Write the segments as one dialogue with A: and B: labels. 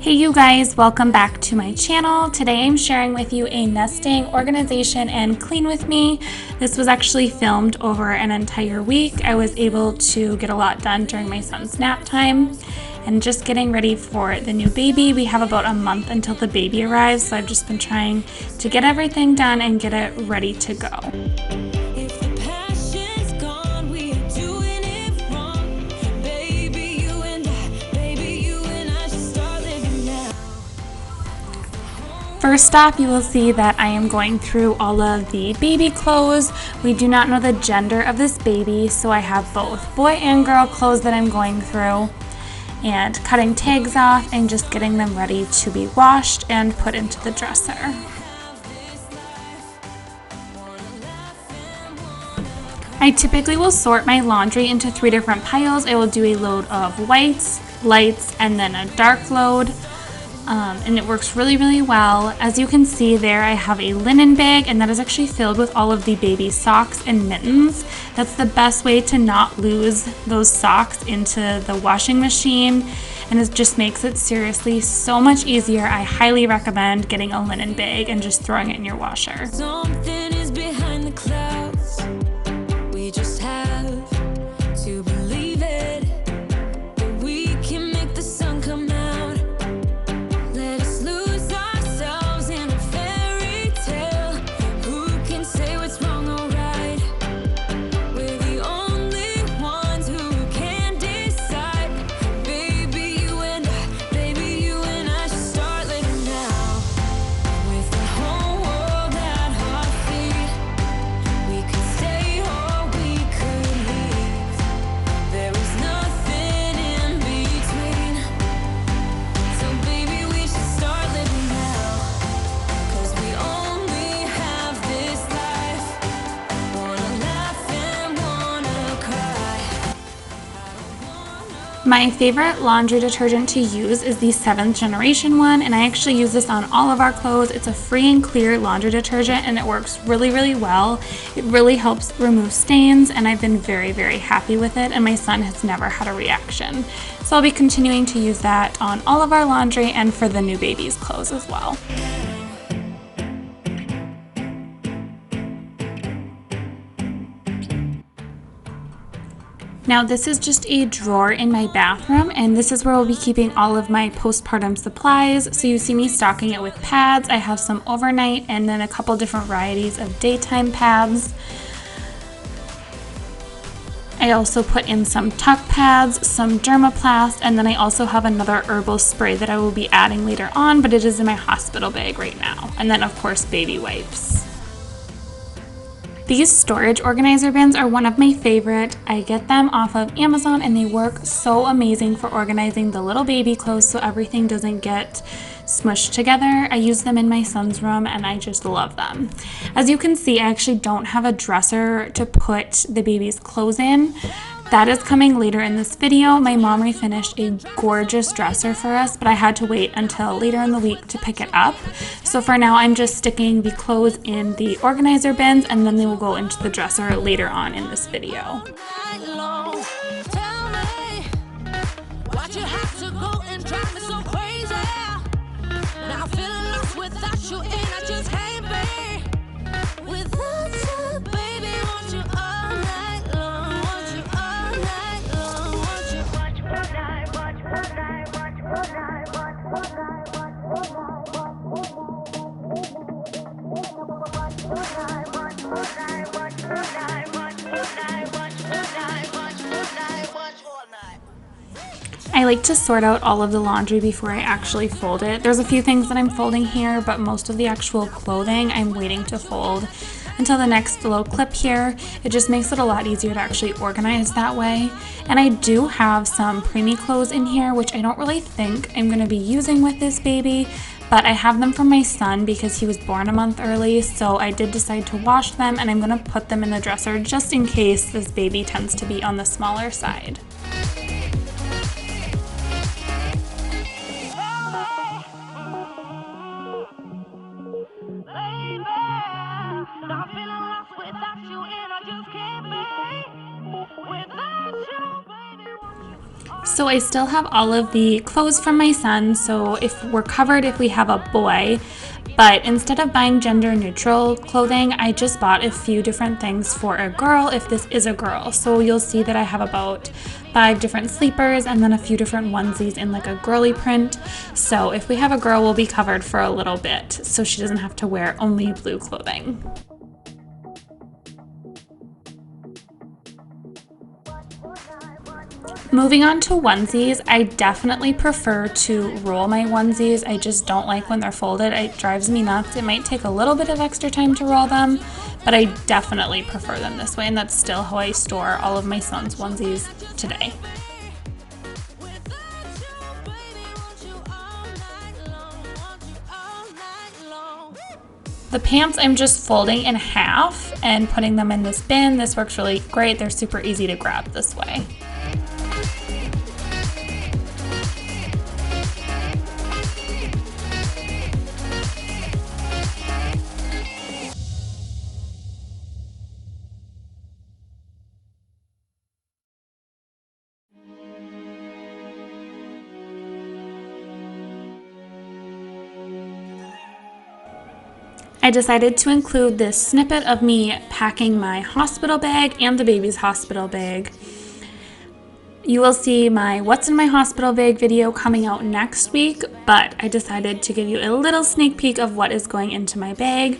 A: Hey you guys, welcome back to my channel. Today I'm sharing with you a nesting organization and clean with me. This was actually filmed over an entire week. I was able to get a lot done during my son's nap time and just getting ready for the new baby. We have about a month until the baby arrives, so I've just been trying to get everything done and get it ready to go. First off, you will see that I am going through all of the baby clothes. We do not know the gender of this baby, so I have both boy and girl clothes that I'm going through and cutting tags off and just getting them ready to be washed and put into the dresser. I typically will sort my laundry into 3 different piles. I will do a load of whites, lights, and then a dark load. And it works really well. As you can see there, I have a linen bag, and that is actually filled with all of the baby socks and mittens. That's the best way to not lose those socks into the washing machine, and it just makes it seriously so much easier. I highly recommend getting a linen bag and just throwing it in your washer.
B: Something is behind the clouds. We just have to believe it, that we can make the sun come out.
A: My favorite laundry detergent to use is the 7th generation one, and I actually use this on all of our clothes. It's a free and clear laundry detergent, and it works really well. It really helps remove stains, and I've been very happy with it, and my son has never had a reaction. So I'll be continuing to use that on all of our laundry and for the new baby's clothes as well. Now this is just a drawer in my bathroom, and this is where we'll be keeping all of my postpartum supplies. So you see me stocking it with pads. I have some overnight and then a couple different varieties of daytime pads. I also put in some tuck pads, some dermaplast, and then I also have another herbal spray that I will be adding later on, but it is in my hospital bag right now. And then of course baby wipes. These storage organizer bins are one of my favorite. I get them off of Amazon, and they work so amazing for organizing the little baby clothes so everything doesn't get smushed together. I use them in my son's room and I just love them. As you can see, I actually don't have a dresser to put the baby's clothes in. That is coming later in this video. My mom refinished a gorgeous dresser for us, but I had to wait until later in the week to pick it up. So for now, I'm just sticking the clothes in the organizer bins, and then they will go into the dresser later on in this video. I like to sort out all of the laundry before I actually fold it. There's a few things that I'm folding here, but most of the actual clothing I'm waiting to fold until the next little clip here. It just makes it a lot easier to actually organize that way. And I do have some preemie clothes in here, which I don't really think I'm going to be using with this baby, but I have them from my son because he was born a month early, so I did decide to wash them, and I'm going to put them in the dresser just in case this baby tends to be on the smaller side. So I still have all of the clothes from my son, so if we're covered if we have a boy, but instead of buying gender neutral clothing, I just bought a few different things for a girl if this is a girl. So you'll see that I have about 5 different sleepers and then a few different onesies in like a girly print. So if we have a girl, we'll be covered for a little bit so she doesn't have to wear only blue clothing. Moving on to onesies, I definitely prefer to roll my onesies. I just don't like when they're folded. It drives me nuts. It might take a little bit of extra time to roll them, but I definitely prefer them this way, and that's still how I store all of my son's onesies today. The pants I'm just folding in half and putting them in this bin. This works really great. They're super easy to grab this way. I decided to include this snippet of me packing my hospital bag and the baby's hospital bag. You will see my What's in My Hospital Bag video coming out next week, but I decided to give you a little sneak peek of what is going into my bag.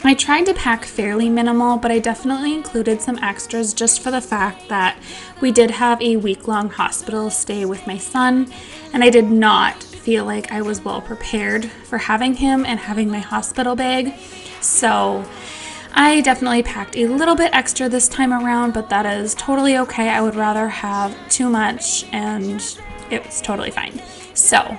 A: I tried to pack fairly minimal, but I definitely included some extras just for the fact that we did have a week-long hospital stay with my son, and I did not feel like I was well prepared for having him and having my hospital bag. So I definitely packed a little bit extra this time around, but that is totally okay. I would rather have too much, and it was totally fine. So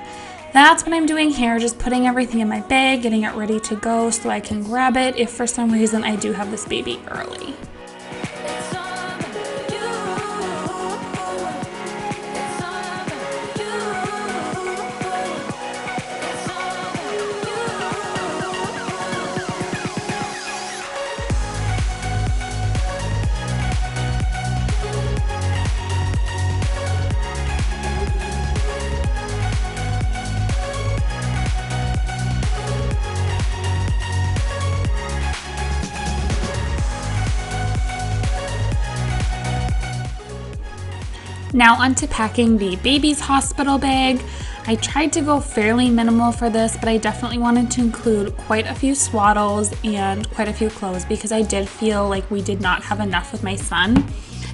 A: that's what I'm doing here, just putting everything in my bag, getting it ready to go so I can grab it if for some reason I do have this baby early. Now onto packing the baby's hospital bag. I tried to go fairly minimal for this, but I definitely wanted to include quite a few swaddles and quite a few clothes because I did feel like we did not have enough with my son.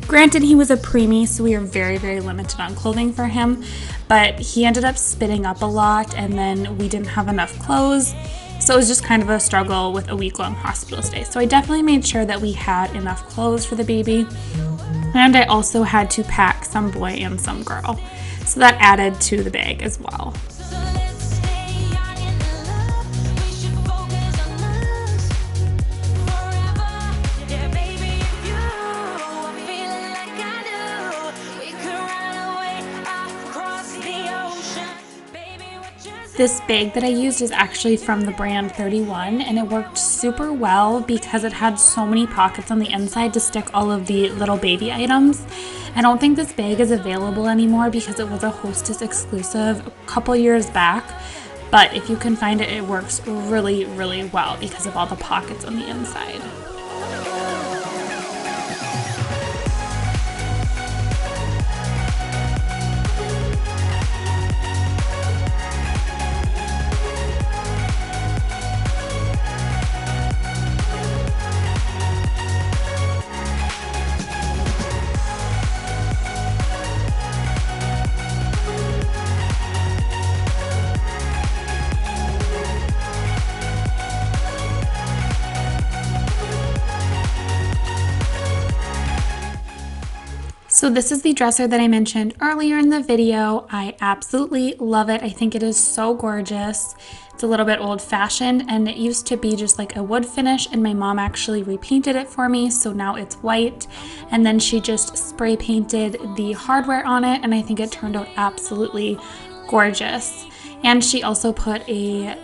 A: Granted, he was a preemie, so we were very, very limited on clothing for him, but he ended up spitting up a lot and then we didn't have enough clothes. So it was just kind of a struggle with a week-long hospital stay. So I definitely made sure that we had enough clothes for the baby. And I also had to pack some boy and some girl. So that added to the bag as well. This bag that I used is actually from the brand 31, and it worked super well because it had so many pockets on the inside to stick all of the little baby items. I don't think this bag is available anymore because it was a Hostess exclusive a couple years back, but if you can find it, it works really, really well because of all the pockets on the inside. So this is the dresser that I mentioned earlier in the video. I absolutely love it. I think it is so gorgeous. It's a little bit old-fashioned and it used to be just like a wood finish, and my mom actually repainted it for me, so now it's white, and then she just spray painted the hardware on it, and I think it turned out absolutely gorgeous. And she also put a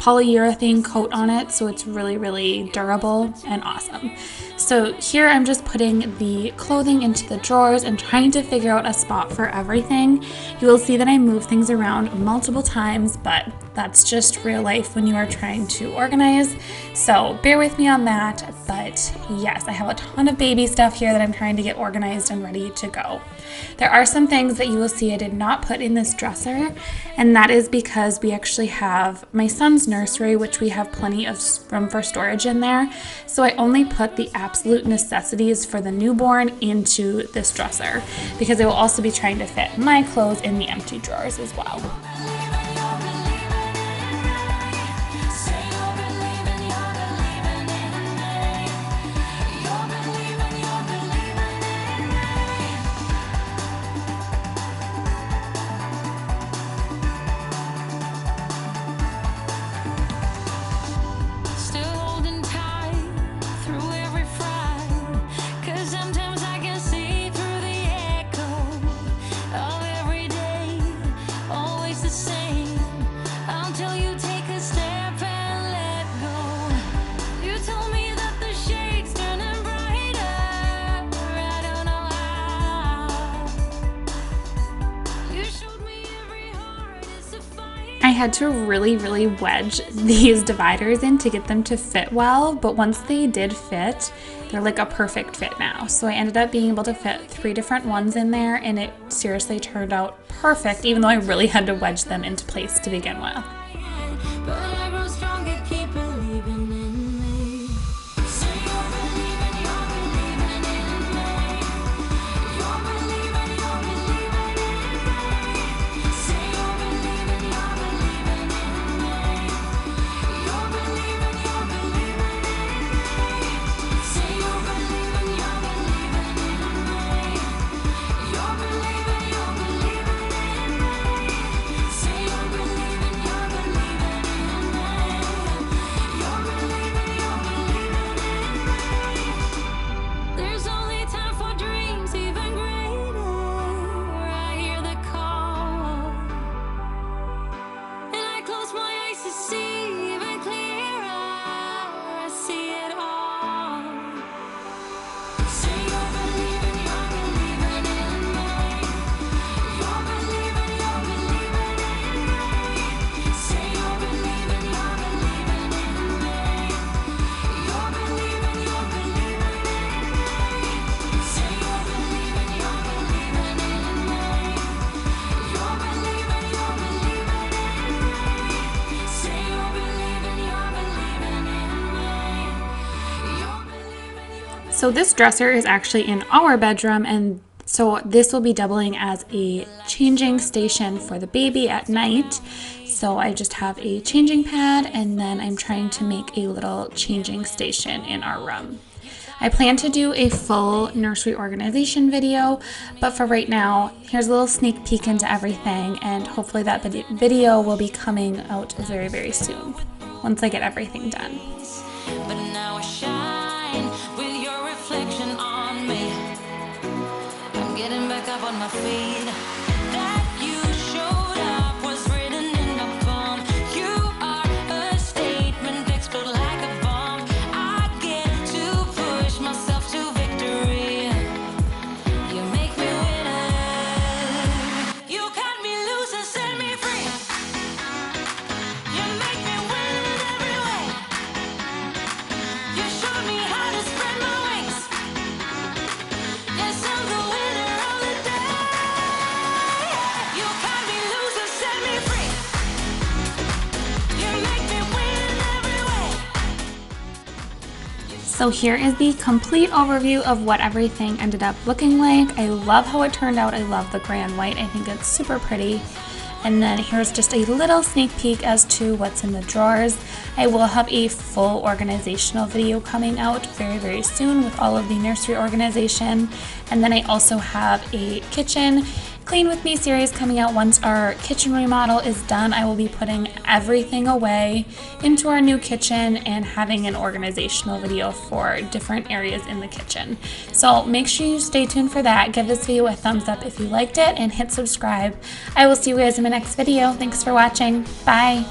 A: polyurethane coat on it, so it's really, really durable and awesome. So here I'm just putting the clothing into the drawers and trying to figure out a spot for everything. You will see that I move things around multiple times, but that's just real life when you are trying to organize. So bear with me on that. But yes, I have a ton of baby stuff here that I'm trying to get organized and ready to go. There are some things that you will see I did not put in this dresser, and that is because we actually have my son's nursery, which we have plenty of room for storage in there. So I only put the absolute necessities for the newborn into this dresser because I will also be trying to fit my clothes in the empty drawers as well. I had to really wedge these dividers in to get them to fit well, but once they did fit, they're like a perfect fit now. So I ended up being able to fit 3 different ones in there, and it seriously turned out perfect, even though I really had to wedge them into place to begin with. So this dresser is actually in our bedroom, and so this will be doubling as a changing station for the baby at night. So I just have a changing pad, and then I'm trying to make a little changing station in our room. I plan to do a full nursery organization video, but for right now, here's a little sneak peek into everything, and hopefully that video will be coming out very soon once I get everything done.
B: But now I shine with your reflection on me. I'm getting back up on my feet. That you showed up was written in the palm. You are a statement, explode like a bomb. I get to push myself to victory. You make me winner. You cut me loose and set me free. You make me win in every way. You showed me how to spread my wings. Yes, I'm the winner of the day. You cut me loose and set me free. You make me win in every way.
A: So here is the complete overview of what everything ended up looking like. I love how it turned out. I love the gray and white. I think it's super pretty. And then here's just a little sneak peek as to what's in the drawers. I will have a full organizational video coming out very soon with all of the nursery organization. And then I also have a kitchen Clean With Me series coming out. Once our kitchen remodel is done, I will be putting everything away into our new kitchen and having an organizational video for different areas in the kitchen. So make sure you stay tuned for that. Give this video a thumbs up if you liked it and hit subscribe. I will see you guys in my next video. Thanks for watching. Bye.